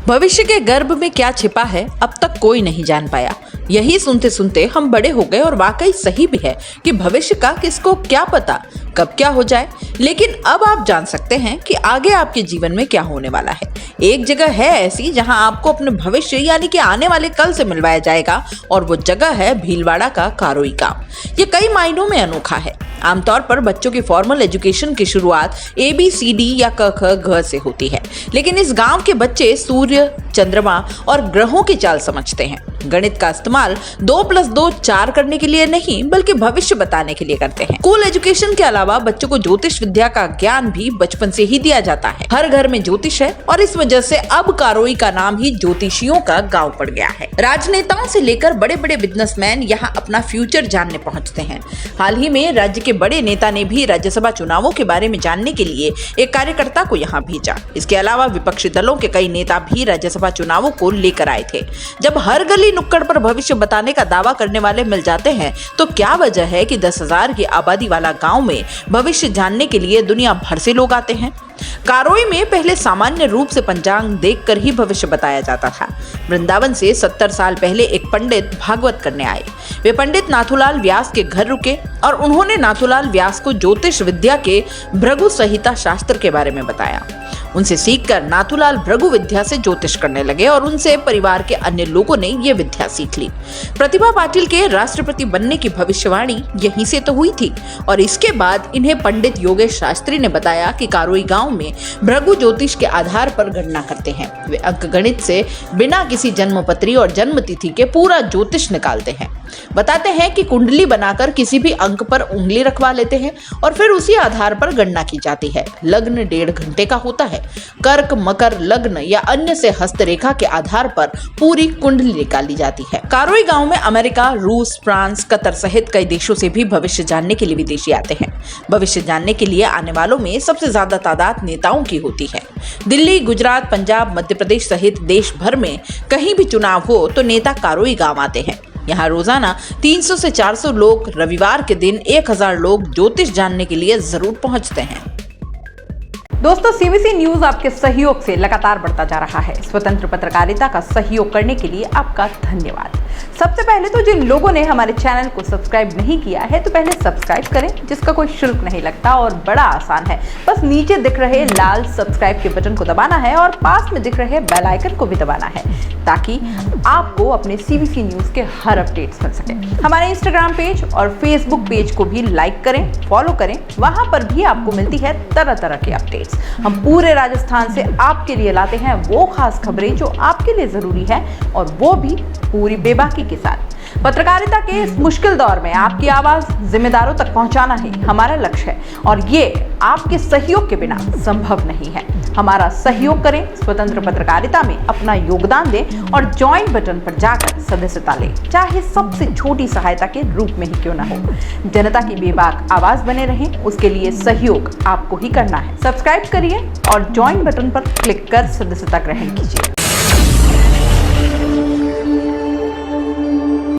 भविष्य के गर्भ में क्या छिपा है अब तक कोई नहीं जान पाया। यही सुनते सुनते हम बड़े हो गए और वाकई सही भी है कि भविष्य का किसको क्या पता कब क्या हो जाए। लेकिन अब आप जान सकते हैं कि आगे आपके जीवन में क्या होने वाला है। एक जगह है ऐसी जहां आपको अपने भविष्य यानी कि आने वाले कल से मिलवाया जाएगा और वो जगह है भीलवाड़ा का कारोई गांव। ये कई मायनों में अनोखा है। आमतौर पर बच्चों की फॉर्मल एजुकेशन की शुरुआत ABCD या क ख घ से होती है, लेकिन इस गांव के बच्चे सूर्य, चंद्रमा और ग्रहों की चाल समझते हैं। गणित का इस्तेमाल 2+2 4 करने के लिए नहीं बल्कि भविष्य बताने के लिए करते हैं। स्कूल एजुकेशन के अलावा बच्चों को ज्योतिष विद्या का ज्ञान भी बचपन से ही दिया जाता है। हर घर में ज्योतिष है और इस वजह से अब कारोई का नाम ही ज्योतिषियों का गांव पड़ गया है। राजनेताओं से लेकर बड़े बड़े बिजनेसमैन यहाँ अपना फ्यूचर जानने पहुँचते हैं। हाल ही में राज्य के बड़े नेता ने भी राज्यसभा चुनावों के बारे में जानने के लिए एक कार्यकर्ता को यहाँ भेजा। इसके अलावा विपक्षी दलों के कई नेता भी राज्यसभा चुनावों को लेकर आए थे। जब हर गली नुक्कड़ पर भविष्य बताने का दावा करने वाले मिल जाते हैं तो क्या वजह है कि 10,000 की आबादी वाला गांव में भविष्य जानने के लिए दुनिया भर से लोग आते हैं। कारोई में पहले सामान्य रूप से पंचांग देखकर ही भविष्य बताया जाता था। वृंदावन से 70 साल पहले एक पंडित भागवत करने आए। वे पंडित नाथूलाल व्यास के घर रुके और उन्होंने नाथूलाल व्यास को ज्योतिष विद्या के भृगु संहिता शास्त्र के बारे में बताया। उनसे सीखकर नाथूलाल भृगु विद्या से ज्योतिष करने लगे और उनसे परिवार के अन्य लोगों ने ये विद्या सीख ली। प्रतिभा पाटिल के राष्ट्रपति बनने की भविष्यवाणी यहीं से तो हुई थी और इसके बाद इन्हें पंडित योगेश शास्त्री ने बताया कि कारोई गांव में भृगु ज्योतिष के आधार पर गणना करते हैं। वे अंक गणित से बिना किसी जन्मपत्री और जन्मतिथि के पूरा ज्योतिष निकालते हैं। बताते हैं कि कुंडली बनाकर किसी भी अंक पर उंगली रखवा लेते हैं और फिर उसी आधार पर गणना की जाती है। लग्न 1.5 घंटे का होता है। कर्क, मकर लग्न या अन्य से हस्तरेखा के आधार पर पूरी कुंडली निकाली जाती है। कारोई गांव में अमेरिका, रूस, फ्रांस, कतर सहित कई देशों से भी भविष्य जानने के लिए विदेशी आते हैं। भविष्य जानने के लिए आने वालों में सबसे ज्यादा तादाद नेताओं की होती है। दिल्ली, गुजरात, पंजाब, मध्य प्रदेश सहित देश भर में कहीं भी चुनाव हो तो नेता कारोई गांव आते हैं। यहाँ रोजाना 300 से 400 लोग, रविवार के दिन 1000 लोग ज्योतिष जानने के लिए जरूर पहुंचते हैं। दोस्तों, CBC न्यूज आपके सहयोग से लगातार बढ़ता जा रहा है। स्वतंत्र पत्रकारिता का सहयोग करने के लिए आपका धन्यवाद। सबसे पहले तो जिन लोगों ने हमारे चैनल को सब्सक्राइब नहीं किया है तो पहले सब्सक्राइब करें, जिसका कोई शुल्क नहीं लगता और बड़ा आसान है। बस नीचे दिख रहे लाल सब्सक्राइब के बटन को दबाना है और पास में दिख रहे बेल आइकन को भी दबाना है ताकि आपको अपने CBC न्यूज के हर अपडेट्स मिल सके। हमारे इंस्टाग्राम पेज और फेसबुक पेज को भी लाइक करें, फॉलो करें। वहां पर भी आपको मिलती है तरह तरह के अपडेट्स। हम पूरे राजस्थान से आपके लिए लाते हैं वो खास खबरें जो आपके लिए जरूरी है और वो भी पूरी बेबाकी के साथ। पत्रकारिता के इस मुश्किल दौर में आपकी आवाज जिम्मेदारों तक पहुंचाना ही हमारा लक्ष्य है और ये आपके सहयोग के बिना संभव नहीं है। हमारा सहयोग करें, स्वतंत्र पत्रकारिता में अपना योगदान दें और ज्वाइन बटन पर जाकर सदस्यता लें, चाहे सबसे छोटी सहायता के रूप में ही क्यों न हो। जनता की बेबाक आवाज बने रहें, उसके लिए सहयोग आपको ही करना है। सब्सक्राइब करिए और ज्वाइन बटन पर क्लिक कर सदस्यता ग्रहण कीजिए।